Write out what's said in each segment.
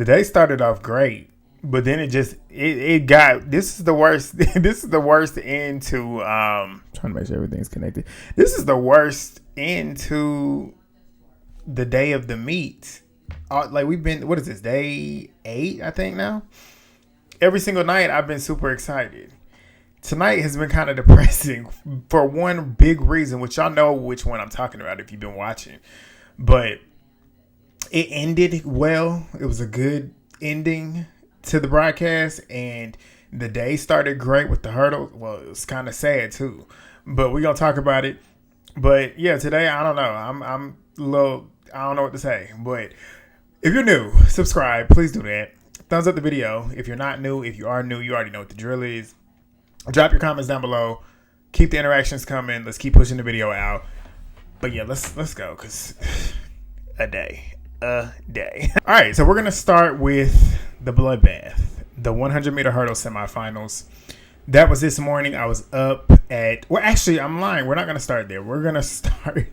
The day started off great, but then it got. This is the worst. This is the worst end to trying to make sure everything's connected. This is the worst end to the day of the meet. Like we've been, what is this, day 8, I think now? Every single night I've been super excited. Tonight has been kind of depressing for one big reason, which y'all know which one I'm talking about if you've been watching. But it ended well. It was a good ending to the broadcast, and the day started great with the hurdle. Well, it was kind of sad too, but we're gonna talk about it. But yeah, today I don't know. I'm a little. I don't know what to say. But if you're new, subscribe. Please do that. Thumbs up the video. If you're not new, if you are new, you already know what the drill is. Drop your comments down below. Keep the interactions coming. Let's keep pushing the video out. But yeah, let's go, because a day. All right, so we're gonna start with the bloodbath, the 100-meter hurdle semifinals. That was this morning. I was up at. Well, actually, I'm lying. We're not gonna start there. We're gonna start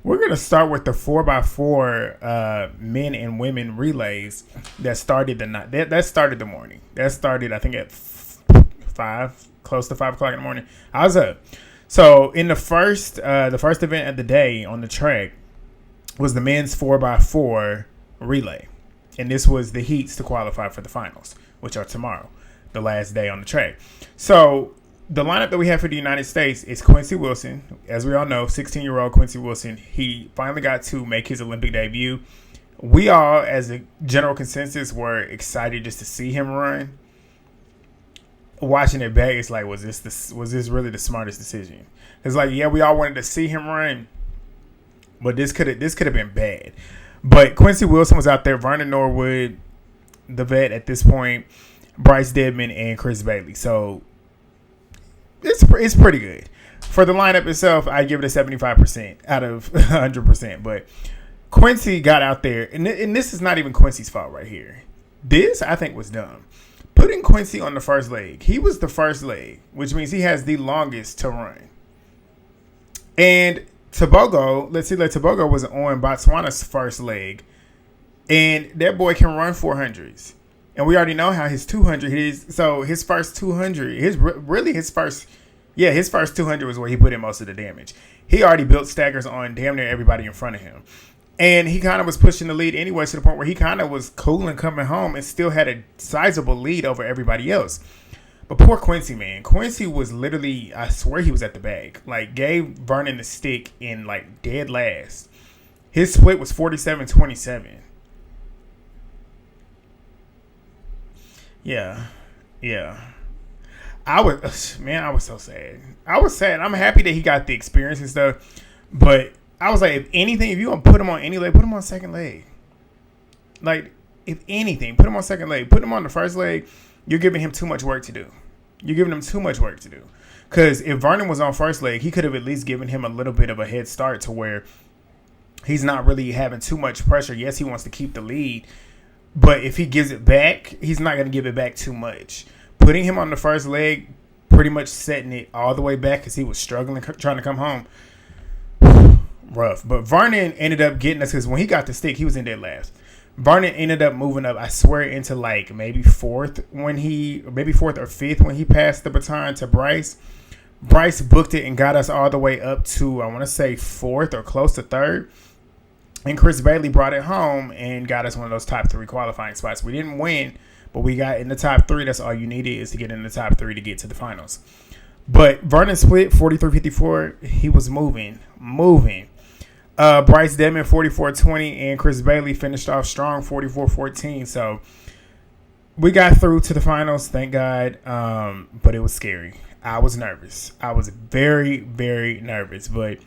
with the 4x4 men and women relays that started the night. That started the morning. That started, I think, at 5, close to 5 o'clock in the morning. I was up. So in the first event of the day on the track was the men's 4x4 relay. And this was the heats to qualify for the finals, which are tomorrow, the last day on the track. So the lineup that we have for the United States is Quincy Wilson. As we all know, 16-year-old Quincy Wilson. He finally got to make his Olympic debut. We all, as a general consensus, were excited just to see him run. Watching it back, it's like, was this really the smartest decision? It's like, yeah, we all wanted to see him run, but this could have been bad. But Quincy Wilson was out there. Vernon Norwood, the vet at this point, Bryce Dedmon, and Chris Bailey. So it's pretty good. For the lineup itself, I give it a 75% out of 100%. But Quincy got out there, and this is not even Quincy's fault right here. This, I think, was dumb. Putting Quincy on the first leg. He was the first leg, which means he has the longest to run. And Tobogo, Tobogo was on Botswana's first leg, and that boy can run 400s. And we already know how his 200 is. So his first 200, his first 200 was where he put in most of the damage. He already built staggers on damn near everybody in front of him. And he kind of was pushing the lead anyway, to the point where he kind of was cool and coming home and still had a sizable lead over everybody else. But poor Quincy, man. Quincy was literally, I swear he was at the bag. Like, gave Vernon the stick in, like, dead last. His split was 47-27. Yeah. I was so sad. I was sad. I'm happy that he got the experience and stuff. But I was like, if anything, if you want to put him on any leg, put him on second leg. Like, if anything, put him on second leg. Put him on the first leg. You're giving him too much work to do. Because if Vernon was on first leg, he could have at least given him a little bit of a head start to where he's not really having too much pressure. Yes, he wants to keep the lead. But if he gives it back, he's not going to give it back too much. Putting him on the first leg, pretty much setting it all the way back because he was struggling, trying to come home. Rough. But Vernon ended up getting us because when he got the stick, he was in dead last. Vernon ended up moving up, I swear, into like maybe fourth or fifth when he passed the baton to Bryce. Bryce booked it and got us all the way up to, I want to say, fourth or close to third. And Chris Bailey brought it home and got us one of those top 3 qualifying spots. We didn't win, but we got in the top 3. That's all you needed, is to get in the top 3 to get to the finals. But Vernon split 43-54. He was moving. Bryce Dedmon 44-20, and Chris Bailey finished off strong 44-14. So we got through to the finals, thank God. But it was scary. I was nervous. I was very, very nervous. But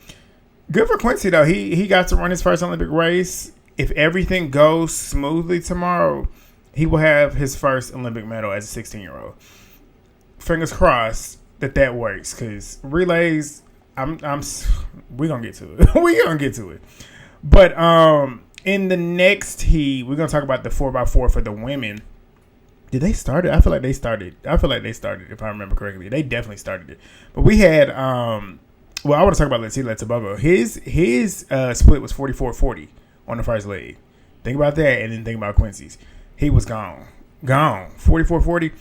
good for Quincy, though. He got to run his first Olympic race. If everything goes smoothly tomorrow, he will have his first Olympic medal as a 16-year-old. Fingers crossed that works, because relays, we're gonna get to it. But in the next heat, we're gonna talk about the 4x4 for the women. Did they start it? I feel like they started, if I remember correctly. They definitely started it. But we had I want to talk about Tobogo. His split was 44-40 on the first leg. Think about that, and then think about Quincy's. he was gone. 44-40.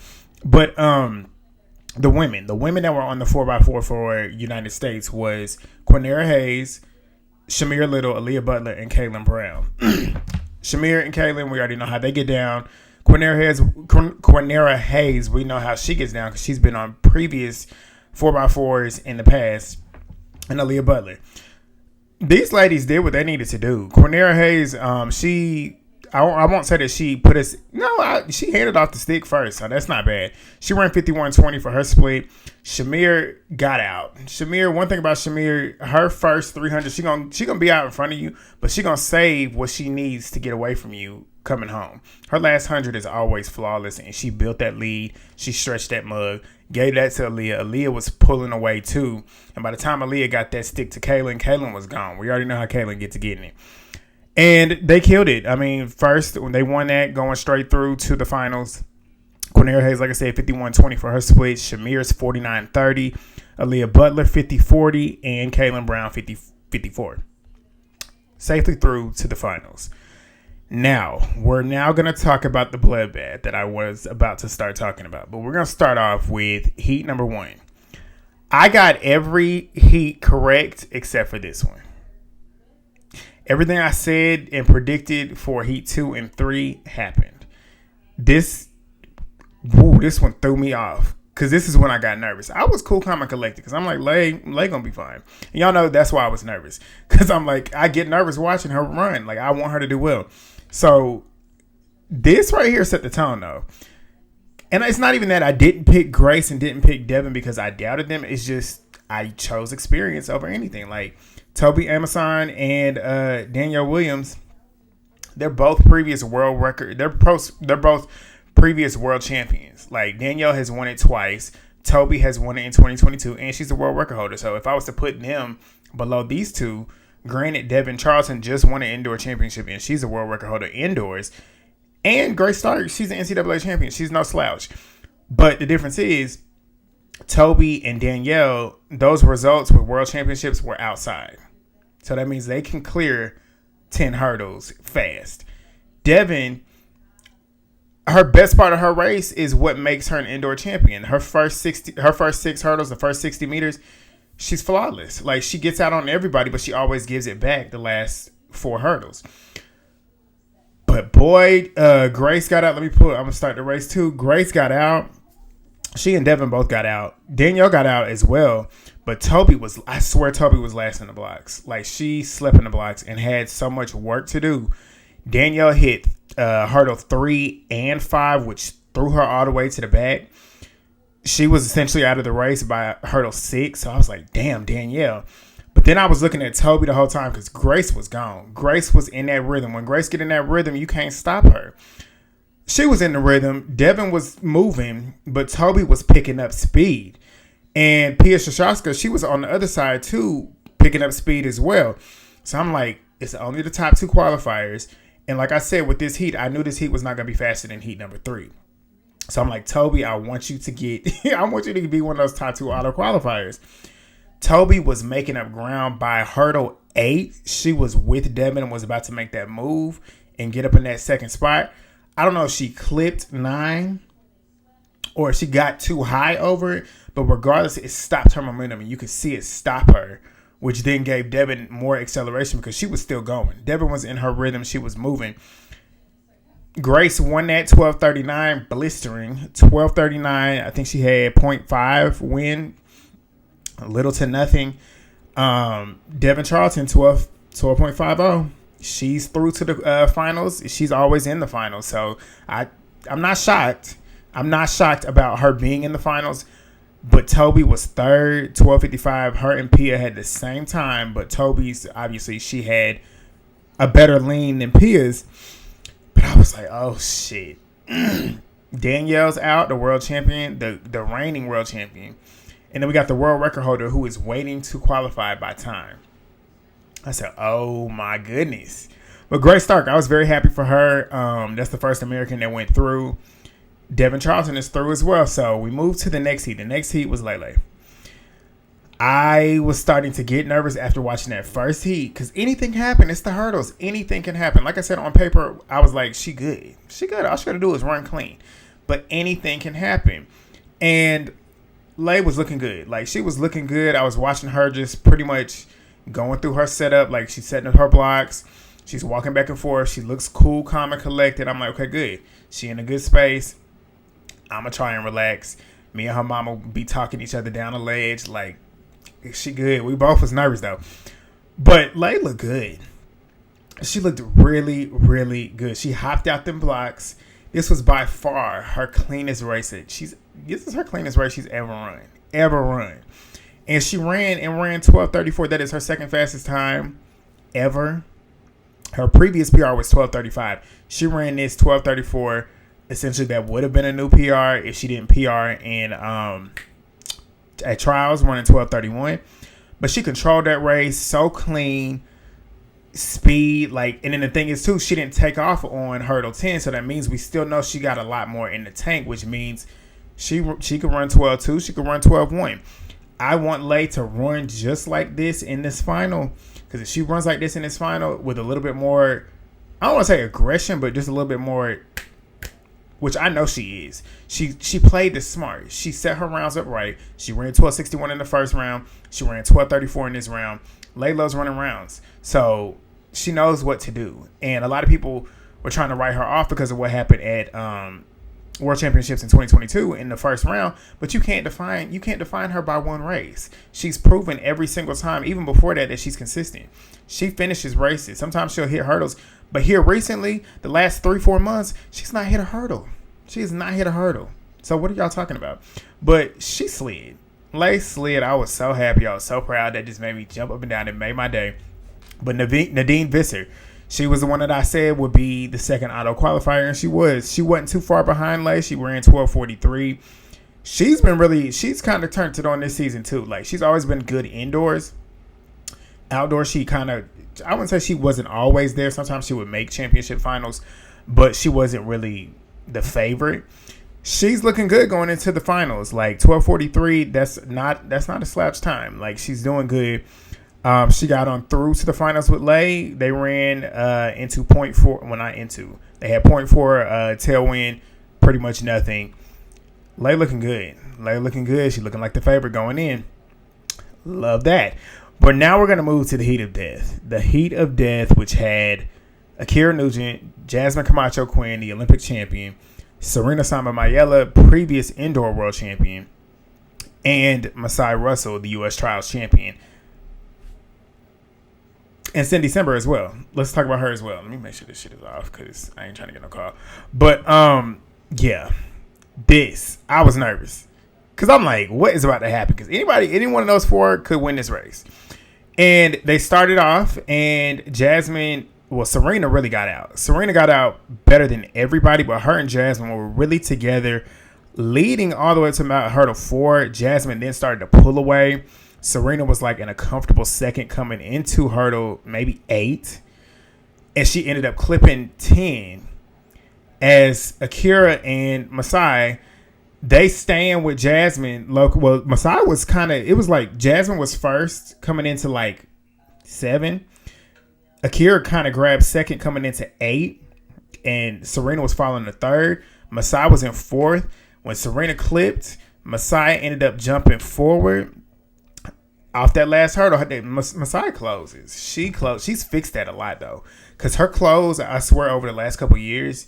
But the women that were on the 4x4 for United States was Quinera Hayes, Shamir Little, Aaliyah Butler, and Kaylin Brown. Shamir and Kaylin, we already know how they get down. Quinera Hayes, we know how she gets down because she's been on previous 4x4s in the past. And Aaliyah Butler. These ladies did what they needed to do. Quinera Hayes, I won't say that she put us. No, she handed off the stick first, so that's not bad. She ran 51-20 for her split. Shamir got out. One thing about Shamir, her first 300, she gonna be out in front of you, but she gonna save what she needs to get away from you coming home. Her last 100 is always flawless, and she built that lead. She stretched that mug, gave that to Aaliyah. Aaliyah was pulling away too, and by the time Aaliyah got that stick to Kaylin was gone. We already know how Kaylin gets to getting it. And they killed it. I mean, first, when they won that, going straight through to the finals. Quinera Hayes, like I said, 51-20 for her split. Shamir's 49-30. Aaliyah Butler, 50-40. And Kaylin Brown, 50-54. Safely through to the finals. Now, we're going to talk about the bloodbath that I was about to start talking about. But we're going to start off with heat number 1. I got every heat correct except for this one. Everything I said and predicted for Heat 2 and 3 happened. This one threw me off because this is when I got nervous. I was cool, calm, and collected because I'm like, Lay gonna be fine. And y'all know that's why I was nervous because I'm like, I get nervous watching her run. Like, I want her to do well. So this right here set the tone, though. And it's not even that I didn't pick Grace and didn't pick Devynne because I doubted them. It's just I chose experience over anything. Like, Tobi, Amusan, and Danielle Williams, they're both previous world record. They're both previous world champions. Like, Danielle has won it twice. Tobi has won it in 2022, and she's a world record holder. So if I was to put them below these two, granted, Devynne Charlton just won an indoor championship, and she's a world record holder indoors. And Grace Stark, she's an NCAA champion. She's no slouch. But the difference is, Tobi and Danielle, those results with world championships were outside. So that means they can clear 10 hurdles fast. Devynne, her best part of her race is what makes her an indoor champion. Her first 6 hurdles, the first 60 meters, she's flawless. Like, she gets out on everybody, but she always gives it back the last 4 hurdles. But boy, Grace got out. I'm going to start the race too. Grace got out. She and Devynne both got out. Danielle got out as well. But I swear Tobi was last in the blocks. Like, she slept in the blocks and had so much work to do. Danielle hit hurdle 3 and 5, which threw her all the way to the back. She was essentially out of the race by hurdle 6. So I was like, damn, Danielle. But then I was looking at Tobi the whole time because Grace was gone. Grace was in that rhythm. When Grace get in that rhythm, you can't stop her. She was in the rhythm. Devynne was moving, but Tobi was picking up speed. And Pia Shashowska, she was on the other side too, picking up speed as well. So I'm like, it's only the top 2 qualifiers. And like I said, with this heat, I knew this heat was not going to be faster than heat number 3. So I'm like, Tobi, I want you to be one of those top 2 auto qualifiers. Tobi was making up ground by hurdle 8. She was with Devynne and was about to make that move and get up in that second spot. I don't know if she clipped 9 or she got too high over it, but regardless, it stopped her momentum, and you could see it stop her, which then gave Devynne more acceleration because she was still going. Devynne was in her rhythm. She was moving. Grace won that 12:39, blistering. 12:39, I think she had 0.5 win, little to nothing. Devynne Charlton, 12.50. She's through to the finals. She's always in the finals, so I'm not shocked. I'm not shocked about her being in the finals. But Tobi was third, 12:55. Her and Pia had the same time, but Tobi's, obviously, she had a better lean than Pia's. But I was like, oh, shit. Danielle's out, the world champion, the reigning world champion. And then we got the world record holder who is waiting to qualify by time. I said, oh, my goodness. But Grace Stark, I was very happy for her. That's the first American that went through. Devynne Charlton is through as well. So we moved to the next heat. The next heat was Lele. I was starting to get nervous after watching that first heat because anything can happen. It's the hurdles. Anything can happen. Like I said, on paper, I was like, she good. She good. All she got to do is run clean. But anything can happen. And Lay was looking good. Like, she was looking good. I was watching her just pretty much going through her setup. Like, she's setting up her blocks. She's walking back and forth. She looks cool, calm, and collected. I'm like, okay, good. She in a good space. I'm going to try and relax. Me and her mama be talking each other down the ledge. Like, she good. We both was nervous, though. But Lay looked good. She looked really, really good. She hopped out them blocks. This was by far her cleanest race. This is her cleanest race she's ever run. And she ran 12:34. That is her second fastest time ever. Her previous PR was 12:35. She ran this 12:34. Essentially, that would have been a new PR if she didn't PR in at trials running 12:31. But she controlled that race so clean. Speed, like, and then the thing is too, she didn't take off on hurdle 10, so that means we still know she got a lot more in the tank, which means she could run 12.2, she could run 12.1. I want Lay to run just like this in this final, because if she runs like this in this final with a little bit more, I don't want to say aggression, but just a little bit more, which I know she is. She played this smart. She set her rounds up right. She ran 12.61 in the first round. She ran 12.34 in this round. Lay loves running rounds, so she knows what to do. And a lot of people were trying to write her off because of what happened at World Championships in 2022 in the first round. But you can't define her by one race. She's proven every single time, even before that she's consistent. She finishes races. Sometimes she'll hit hurdles, but here recently, the last 3-4 months, she's not hit a hurdle. She has not hit a hurdle. So what are y'all talking about? But she slid. Lay slid. I was so happy. I was so proud. That just made me jump up and down. It made my day. But Nadine Visser, she was the one that I said would be the second auto qualifier, and she was. She wasn't too far behind Lay. She ran 12:43. She's kind of turned it on this season too. Like, she's always been good indoors. Outdoors, she kind of, I wouldn't say she wasn't always there. Sometimes she would make championship finals, but she wasn't really the favorite. She's looking good going into the finals. Like 12:43, that's not a slouch time. Like, she's doing good. She got on through to the finals with Lay. They ran into 0.4. Well, not into. They had 0.4 tailwind, pretty much nothing. Lay looking good. She's looking like the favorite going in. Love that. But now we're going to move to the heat of death. The heat of death, which had Ackera Nugent, Jasmine Camacho-Quinn, the Olympic champion, Cyrena Samba-Mayela, previous indoor world champion, and Masai Russell, the U.S. trials champion. And Cindy December as well. Let's talk about her as well. Let me make sure this shit is off because I ain't trying to get no call. But, yeah. I was nervous. Because I'm like, what is about to happen? Because any one of those four could win this race. And they started off, and Cyrena really got out. Cyrena got out better than everybody, but her and Jasmine were really together, leading all the way to about hurdle 4. Jasmine then started to pull away. Cyrena was like in a comfortable second coming into hurdle maybe 8. And she ended up clipping 10 as Ackera and Masai, they stand with Jasmine. Well, Masai was it was like Jasmine was first coming into like 7. Ackera kind of grabbed second coming into 8. And Cyrena was following the 3rd. Masai was in 4th. When Cyrena clipped, Masai ended up jumping forward. Off that last hurdle, Masai closes. She's fixed that a lot, though. Because her close, I swear, over the last couple of years,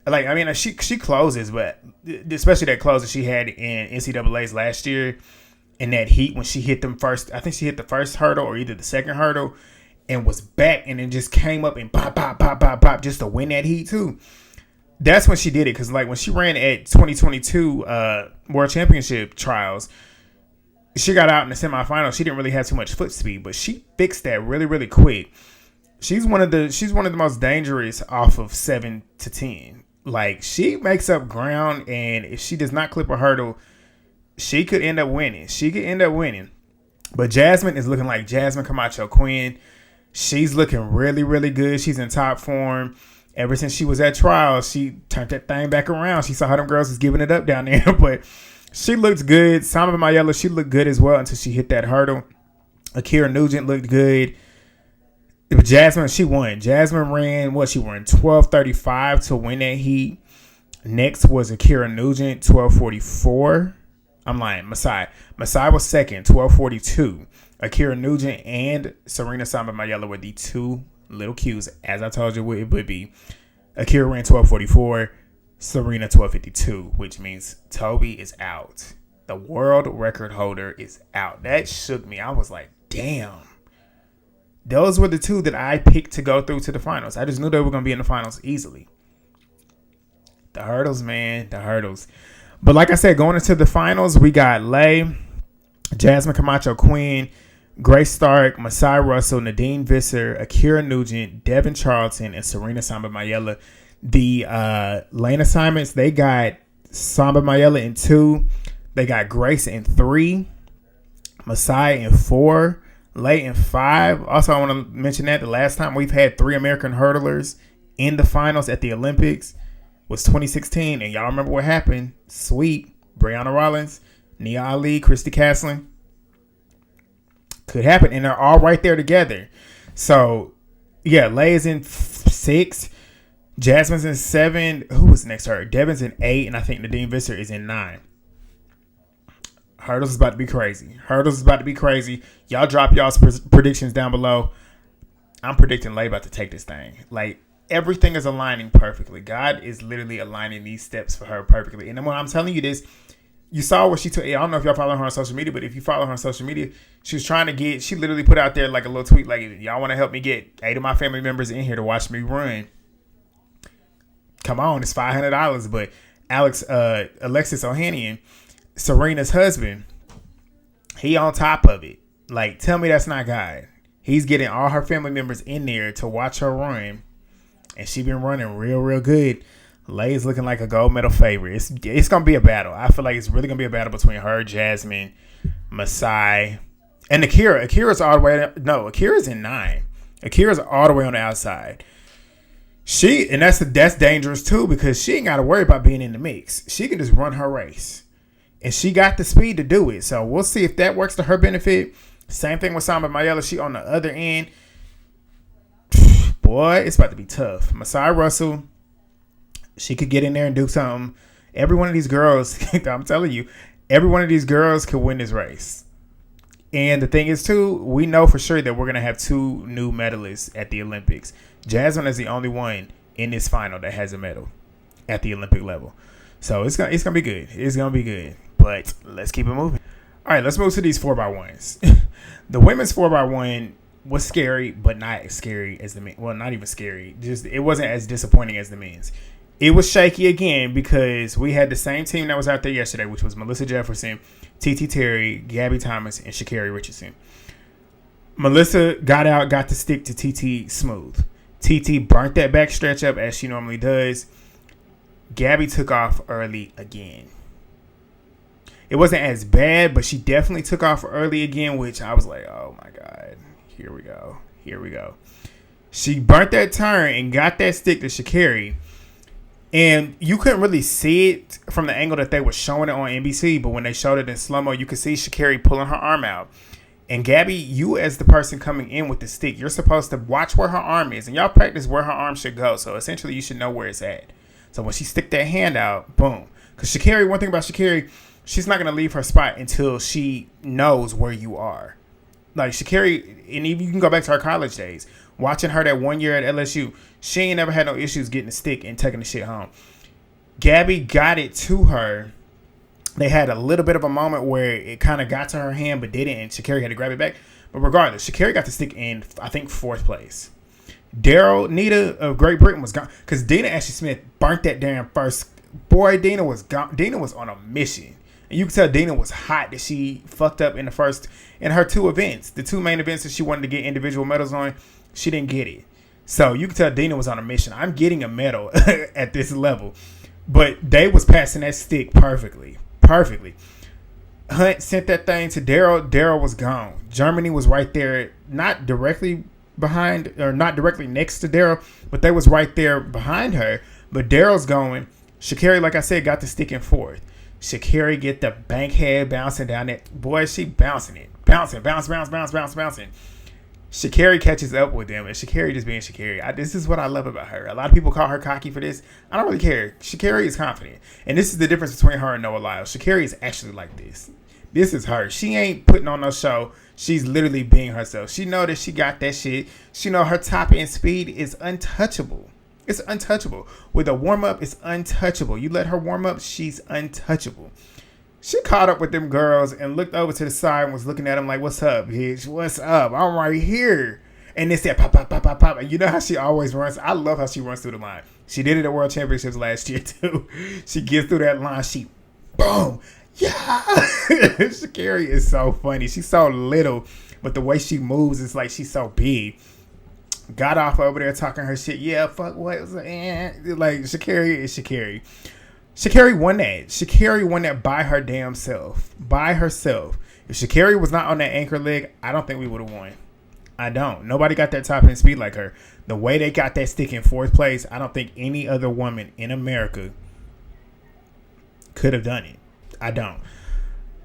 like, I mean, she closes, but especially that close that she had in NCAAs last year in that heat when she hit them first. I think she hit the first hurdle or either the second hurdle and was back and then just came up and pop, pop, pop, pop, pop just to win that heat, too. That's when she did it. Because, like, when she ran at 2022 World Championship trials, she got out in the semifinals. She didn't really have too much foot speed, but she fixed that really, really quick. She's one of the most dangerous off of 7 to 10. Like, she makes up ground, and if she does not clip a hurdle, she could end up winning. But Jasmine is looking like Jasmine Camacho-Quinn. She's looking really, really good. She's in top form. Ever since she was at trials, she turned that thing back around. She saw how them girls was giving it up down there, but She looked good. Samba-Mayela, she looked good as well until she hit that hurdle. Ackera Nugent looked good. Jasmine, she won. Jasmine ran 12:35 to win that heat. Next was Ackera Nugent, 12:44. I'm lying. Masai was second, 12:42. Ackera Nugent and Cyrena Samba-Mayela were the two little cues, as I told you it would be. Ackera ran 12:44. Cyrena 12:52, which means Tobi is out. The world record holder is out. That shook me. I was like, damn. Those were the two that I picked to go through to the finals. I just knew they were going to be in the finals easily. The hurdles, man. The hurdles. But like I said, going into the finals, we got Lay, Jasmine Camacho-Quinn, Grace Stark, Masai Russell, Nadine Visser, Ackera Nugent, Devynne Charlton, and Cyrena Samba-Mayela. The lane assignments, they got Samba-Mayela in 2. They got Grace in 3. Masai in 4. Lay in 5. Also, I want to mention that the last time we've had 3 American hurdlers in the finals at the Olympics was 2016. And y'all remember what happened. Sweep. Brianna Rollins, Nia Ali, Christy Castlin. Could happen. And they're all right there together. So, yeah, Lay is in 6. Jasmine's in 7. Who was next to her? Devyn's in 8. And I think Nadine Visser is in 9. Hurdles is about to be crazy. Y'all drop y'all's predictions down below. I'm predicting Lay about to take this thing. Like, everything is aligning perfectly. God is literally aligning these steps for her perfectly. And then when I'm telling you this, you saw what she took. I don't know if y'all follow her on social media, but if you follow her on social media, she literally put out there like a little tweet, like, y'all want to help me get 8 of my family members in here to watch me run. Come on, it's $500. But Alexis Ohanian, Cyrena's husband, he on top of it. Like, tell me that's not God. He's getting all her family members in there to watch her run, and she been running real, real good. Lay's looking like a gold medal favorite. It's gonna be a battle. I feel like it's really gonna be a battle between her, Jasmine, Masai, and Ackera. Ackera's in 9. Ackera's all the way on the outside. That's dangerous too, because she ain't got to worry about being in the mix. She can just run her race. And she got the speed to do it. So we'll see if that works to her benefit. Same thing with Samba-Mayela. She on the other end. Boy, it's about to be tough. Masai Russell, she could get in there and do something. Every one of these girls, I'm telling you, every one of these girls could win this race. And the thing is, too, we know for sure that we're going to have 2 new medalists at the Olympics. Jasmine is the only one in this final that has a medal at the Olympic level. So it's gonna be good. It's going to be good. But let's keep it moving. All right, let's move to these 4x1s. The women's 4x1 was scary, but not as scary as the men. Well, not even scary. Just it wasn't as disappointing as the men's. It was shaky again because we had the same team that was out there yesterday, which was Melissa Jefferson, TeeTee Terry, Gabby Thomas, and Sha'Carri Richardson. Melissa got to stick to TeeTee smooth. TeeTee burnt that back stretch up as she normally does. Gabby took off early again. It wasn't as bad, but she definitely took off early again, which I was like, oh my God, here we go. She burnt that turn and got that stick to Sha'Carri. And you couldn't really see it from the angle that they were showing it on NBC, but when they showed it in slow-mo, you could see Sha'Carri pulling her arm out. And Gabby, you as the person coming in with the stick, you're supposed to watch where her arm is. And y'all practice where her arm should go. So essentially, you should know where it's at. So when she stick that hand out, boom. Because Sha'Carri, one thing about Sha'Carri, she's not going to leave her spot until she knows where you are. Like Sha'Carri, and even you can go back to her college days. Watching her that 1 year at LSU, she ain't never had no issues getting the stick and taking the shit home. Gabby got it to her. They had a little bit of a moment where it kind of got to her hand but didn't, and Sha'Carri had to grab it back. But regardless, Sha'Carri got the stick in, I think, 4th place. Nita of Great Britain was gone because Dina Ashley Smith burnt that damn first. Boy, Dina was gone. Dina was on a mission. And you can tell Dina was hot that she fucked up in her 2 events. The 2 main events that she wanted to get individual medals on, she didn't get it. So you can tell Dina was on a mission. I'm getting a medal at this level. But they was passing that stick perfectly. Hunt sent that thing to Daryl. Daryl was gone. Germany was right there, not directly behind or not directly next to Daryl, but they was right there behind her. But Daryl's going. Sha'Carri, like I said, got the stick in 4th. Sha'Carri get the bank head bouncing down that. Boy, she bouncing it. Bouncing. Sha'Carri catches up with them, and Sha'Carri just being Sha'Carri. This is what I love about her. A lot of people call her cocky for this. I don't really care. Sha'Carri is confident. And this is the difference between her and Noah Lyles. Sha'Carri is actually like this. This is her. She ain't putting on no show. She's literally being herself. She know that she got that shit. She know her top end speed is untouchable. It's untouchable. With a warm-up, it's untouchable. You let her warm up, she's untouchable. She caught up with them girls and looked over to the side and was looking at them like, what's up, bitch? What's up? I'm right here. And they said, pop, pop, pop, pop, pop. And you know how she always runs? I love how she runs through the line. She did it at World Championships last year, too. She gets through that line. She, boom. Yeah. Sha'Carri is so funny. She's so little, but the way she moves is like she's so big. Got off over there talking her shit. Yeah, fuck what? Like, Sha'Carri is Sha'Carri. Sha'Carri won that. Sha'Carri won that by her damn self. By herself. If Sha'Carri was not on that anchor leg, I don't think we would have won. I don't. Nobody got that top end speed like her. The way they got that stick in fourth place, I don't think any other woman in America could have done it. I don't.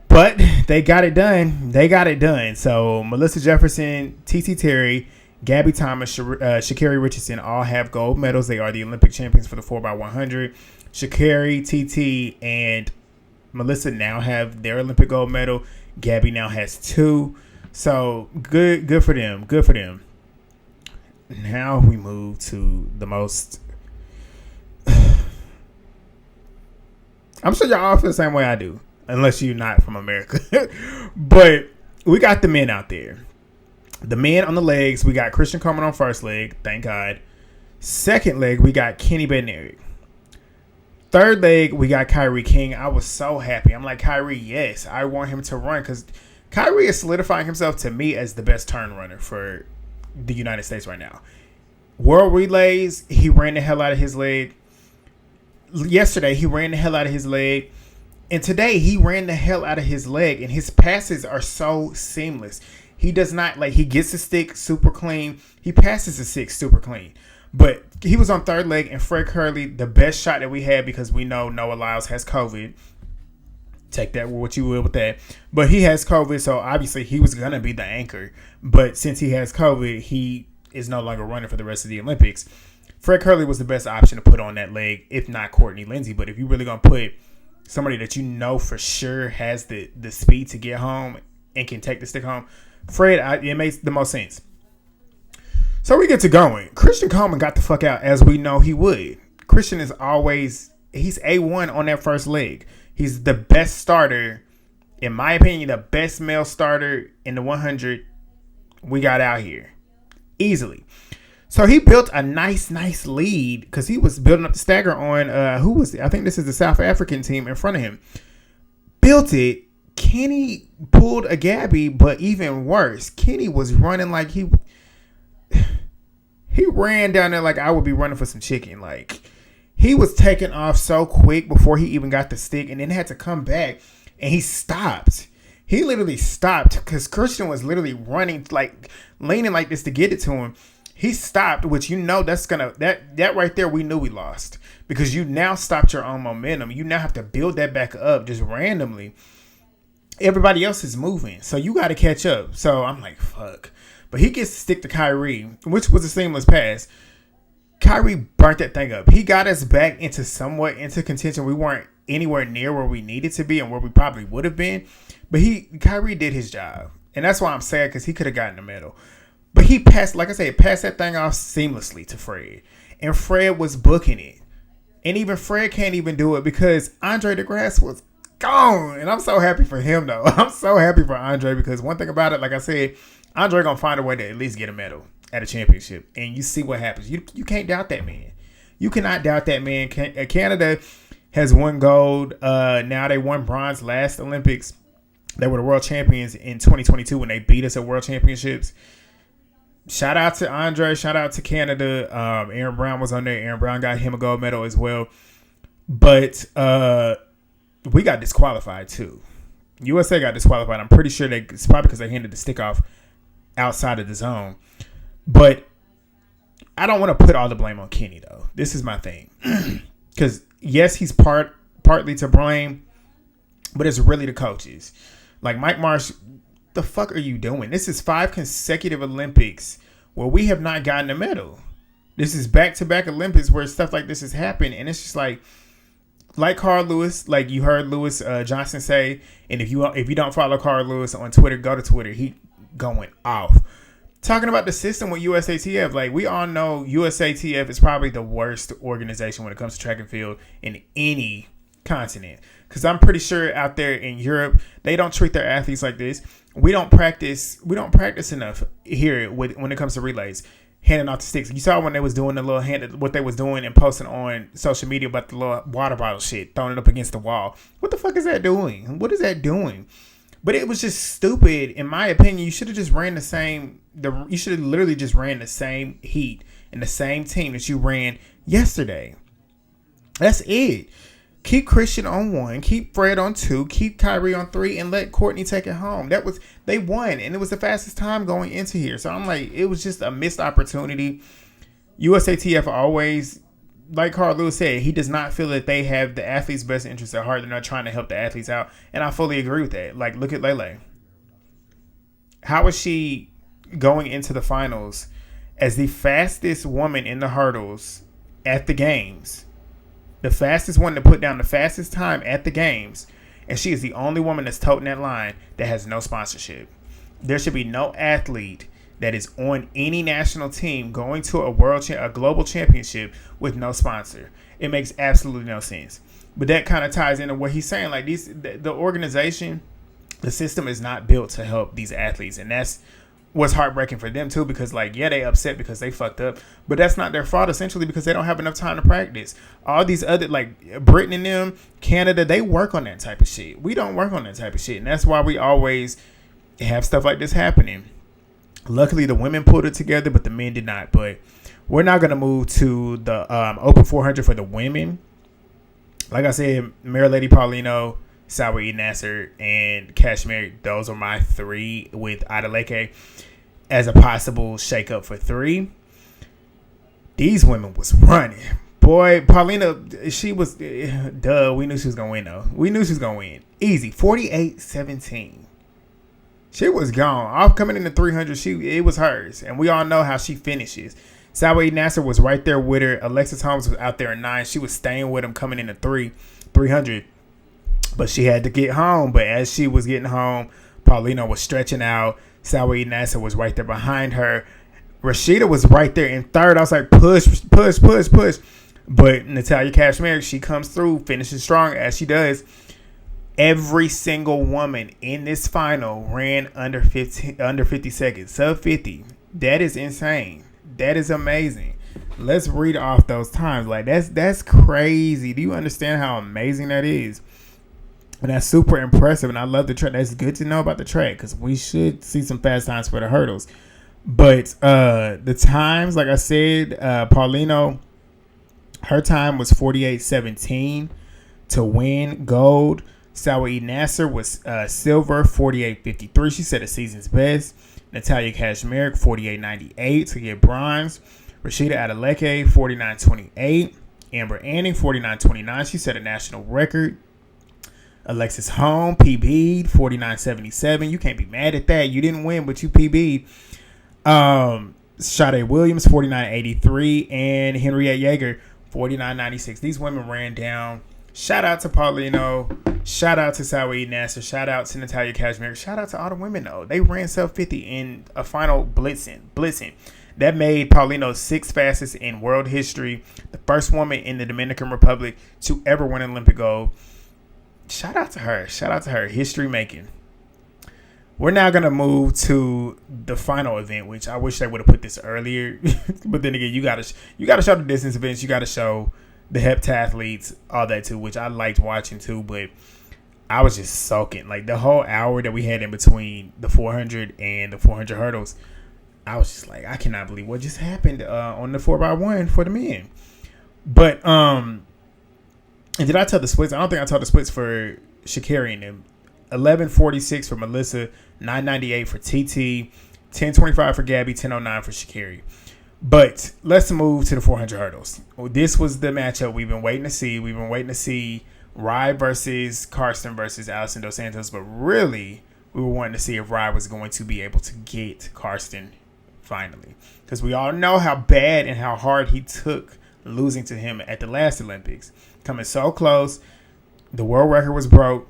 But they got it done. They got it done. So Melissa Jefferson, TeeTee Terry, Gabby Thomas, Sha'Carri Richardson all have gold medals. They are the Olympic champions for the 4x100. Sha'Carri, TeeTee, and Melissa now have their Olympic gold medal. Gabby now has 2. So good for them. Good for them. Now we move to the most. I'm sure y'all all feel the same way I do, unless you're not from America. But we got the men out there. The men on the legs, we got Christian Coleman on first leg, thank God. Second leg, we got Kenny Bedanarek. Third leg, we got Kyree King. I was so happy. I'm like, Kyree, yes, I want him to run because Kyree is solidifying himself to me as the best turn runner for the United States right now. World relays, he ran the hell out of his leg. Yesterday, he ran the hell out of his leg. And today, he ran the hell out of his leg. And his passes are so seamless. He does not, he gets the stick super clean. He passes the stick super clean. But he was on third leg, and Fred Kerley, the best shot that we had, because we know Noah Lyles has COVID. Take that what you will with that. But he has COVID, so obviously he was going to be the anchor. But since he has COVID, he is no longer running for the rest of the Olympics. Fred Kerley was the best option to put on that leg, if not Courtney Lindsay. But if you're really going to put somebody that you know for sure has the speed to get home and can take the stick home, Fred, it makes the most sense. So we get to going. Christian Coleman got the fuck out, as we know he would. Christian is he's A1 on that first leg. He's the best starter, in my opinion, the best male starter in the 100 we got out here. Easily. So he built a nice lead because he was building up the stagger on, I think this is the South African team in front of him. Built it. Kenny pulled a Gabby, but even worse, Kenny was running like he ran down there like I would be running for some chicken. Like, he was taking off so quick before he even got the stick, and then had to come back, and he stopped. He literally stopped because Christian was literally running, leaning like this to get it to him. He stopped, which that right there, we knew we lost, because you now stopped your own momentum. You now have to build that back up just randomly. Everybody else is moving, so you got to catch up. So I'm like, fuck. But he gets to stick to Kyree, which was a seamless pass. Kyree burnt that thing up. He got us back into contention. We weren't anywhere near where we needed to be and where we probably would have been. But Kyree did his job. And that's why I'm sad, because he could have gotten the medal. But he passed that thing off seamlessly to Fred. And Fred was booking it. And even Fred can't even do it because Andre de Grasse was gone. And I'm so happy for him, though. I'm so happy for Andre, because one thing about it, like I said, Andre going to find a way to at least get a medal at a championship. And you see what happens. You can't doubt that man. You cannot doubt that man. Canada has won gold. Now they won bronze last Olympics. They were the world champions in 2022 when they beat us at world championships. Shout out to Andre. Shout out to Canada. Aaron Brown was on there. Aaron Brown got him a gold medal as well. But we got disqualified too. USA got disqualified. I'm pretty sure it's probably because they handed the stick off outside of the zone. But I don't want to put all the blame on Kenny, though. This is my thing. Because, yes, he's partly to blame, but it's really the coaches. Like Mike Marsh, the fuck are you doing? This is 5 consecutive Olympics where we have not gotten a medal. This is back-to-back Olympics where stuff like this has happened, and it's just like Carl Lewis, like you heard Lewis Johnson say, and if you don't follow Carl Lewis on Twitter, go to Twitter. He going off. Talking about the system with USATF, like we all know USATF is probably the worst organization when it comes to track and field in any continent. Because I'm pretty sure out there in Europe, they don't treat their athletes like this. We don't practice enough here when it comes to relays. Handing off the sticks. You saw when they was doing the little what they was doing and posting on social media about the little water bottle shit, throwing it up against the wall. What the fuck is that doing? What is that doing? But it was just stupid, in my opinion. You should have just ran you should have literally just ran the same heat and the same team that you ran yesterday. That's it. Keep Christian on 1, keep Fred on 2, keep Kyree on 3, and let Courtney take it home. They won, and it was the fastest time going into here. So I'm like, it was just a missed opportunity. USATF always, like Carl Lewis said, he does not feel that they have the athlete's best interests at heart. They're not trying to help the athletes out, and I fully agree with that. Like, look at Lele. How is she going into the finals as the fastest woman in the hurdles at the games? The fastest one to put down the fastest time at the games. And she is the only woman that's toting that line that has no sponsorship. There should be no athlete that is on any national team going to a global championship with no sponsor. It makes absolutely no sense. But that kind of ties into what he's saying. Like the organization, the system is not built to help these athletes. And that's was heartbreaking for them too, because like, yeah, they upset because they fucked up, but that's not their fault, essentially, because they don't have enough time to practice. All these other, like Britain and them, Canada, they work on that type of shit. We don't work on that type of shit, and that's why we always have stuff like this happening. Luckily, the women pulled it together, but the men did not. But we're not going to move to the Open 400 for the women. Like I said, Mariledy, Paulino, Sawa Nasser, and Kashmir, those are my 3, with Adeleke as a possible shakeup for 3. These women was running. Boy, Paulina, she was, we knew she was going to win, though. We knew she was going to win. Easy, 48-17. She was gone. Off coming in the 300, it was hers. And we all know how she finishes. Sawa Nasser was right there with her. Alexis Holmes was out there in 9. She was staying with him coming in the 300. But she had to get home. But as she was getting home, Paulino was stretching out. Sawa Nasser was right there behind her. Rashida was right there in 3rd. I was like, push. But Natalia Kashmir, she comes through, finishes strong as she does. Every single woman in this final ran under 50 seconds, sub 50. That is insane. That is amazing. Let's read off those times. Like that's crazy. Do you understand how amazing that is? And that's super impressive. And I love the track. That's good to know about the track, because we should see some fast times for the hurdles. But the times, like I said, Paulino, her time was 48-17 to win gold. Sawa Nasser was silver, 48-53. She set a season's best. Natalia Kashmir, 48-98 to get bronze. Rashida Adeleke, 49-28. Amber Anning, 49-29. She set a national record. Alexis Holmes, PB'd, 49-77. You can't be mad at that. You didn't win, but you PB'd. Sade Williams, 49-83. And Henriette Yeager, 49-96. These women ran down. Shout out to Paulino. Shout out to Sawa Nasser. Shout out to Natalia Kashmir. Shout out to all the women, though. They ran sub-50 in a final blitzing. That made Paulino 6th fastest in world history. The first woman in the Dominican Republic to ever win an Olympic gold. Shout out to her. History making. We're now going to move to the final event, which I wish they would have put this earlier. But then again, you got to show the distance events. You got to show the heptathletes, all that too, which I liked watching too. But I was just soaking. Like the whole hour that we had in between the 400 and the 400 hurdles, I was just like, I cannot believe what just happened on the 4x1 for the men. But and did I tell the splits? I don't think I told the splits for Sha'Carri and them. 11:46 for Melissa, 9:98 for TeeTee, 10:25 for Gabby, 10:09 for Sha'Carri. But let's move to the 400 hurdles. This was the matchup we've been waiting to see. We've been waiting to see Rai versus Karsten versus Alison Dos Santos, but really we were wanting to see if Rai was going to be able to get Karsten finally, because we all know how bad and how hard he took losing to him at the last Olympics, coming so close. The world record was broke.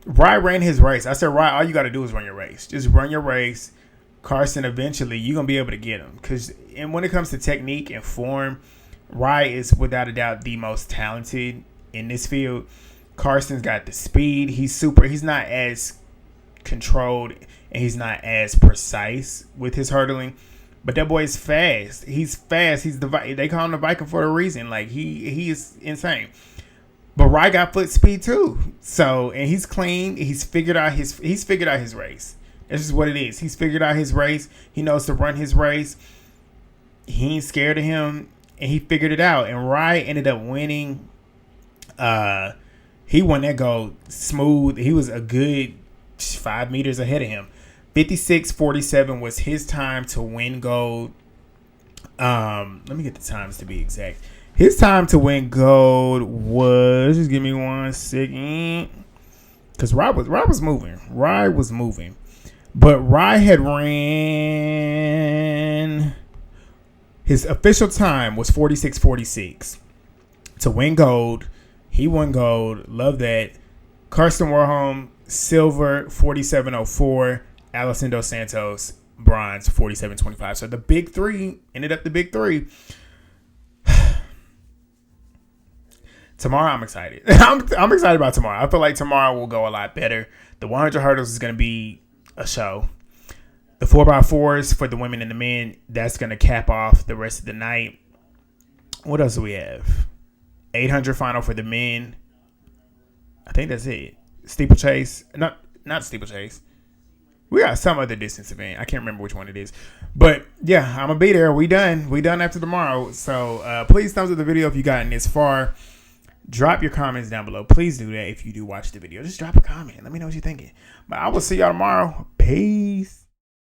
Rai ran his race. I said, Rai, all you got to do is run your race. Just run your race. Karsten, eventually, you're going to be able to get him. And when it comes to technique and form, Rai is without a doubt the most talented in this field. Karsten's got the speed. He's not as controlled and he's not as precise with his hurdling. But that boy is fast. He's fast. They call him the Viking for a reason. Like, he is insane. But Rai got foot speed too. So, and he's clean. He's figured out his race. That's just what it is. He's figured out his race. He knows to run his race. He ain't scared of him, and he figured it out. And Rai ended up winning. He won that gold smooth. He was a good 5 meters ahead of him. 56:47 was his time to win gold. Let me get the times to be exact. His time to win gold was, just give me 1 second, because Rai was moving. Rai was moving. But Rai had ran, his official time was 46:46 to win gold. He won gold. Love that. Karsten Warholm, silver, 47:04. Alison Dos Santos, bronze, 47:25. So the big three ended up the big three. Tomorrow, I'm excited. I'm excited about tomorrow. I feel like tomorrow will go a lot better. The 100 hurdles is going to be a show. The 4x4s for the women and the men, that's going to cap off the rest of the night. What else do we have? 800 final for the men. I think that's it. Steeplechase. Not steeplechase. We got some other distance event. I can't remember which one it is. But yeah, I'm going to be there. We done. We done after tomorrow. So please thumbs up the video if you gotten this far. Drop your comments down below. Please do that if you do watch the video. Just drop a comment. Let me know what you're thinking. But I will see y'all tomorrow. Peace.